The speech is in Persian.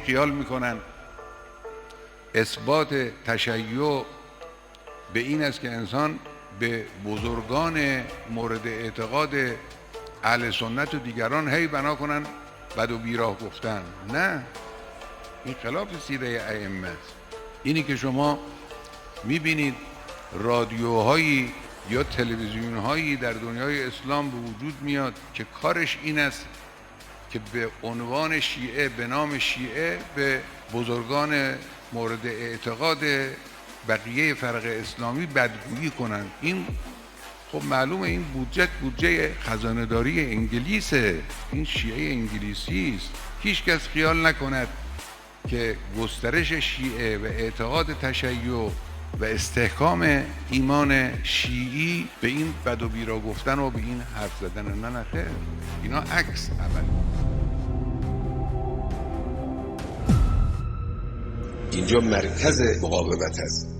خیال میکنن اثبات تشیع به این است که انسان به بزرگان مورد اعتقاد اهل سنت و دیگران هی بنا کنن بد و بیراه گفتن. نه، این خلاف سیره ائمه است. اینی که شما میبینید رادیوهایی یا تلویزیونهایی در دنیای اسلام به وجود میاد که کارش این است که به عنوان شیعه، به نام شیعه، به بزرگان مورد اعتقاد بقیه فرق اسلامی بدگویی کنن. این خب معلومه این بودجه خزانه‌داری انگلیسه، این شیعه انگلیسی است. هیچ کس خیال نکند که گسترش شیعه و اعتقاد تشیع و استحکام ایمان شیعی به این بد و بیرا گفتن و به این حرف زدن. نه خیر، اینا عکس عمل. اینجا مرکز مقاومت است.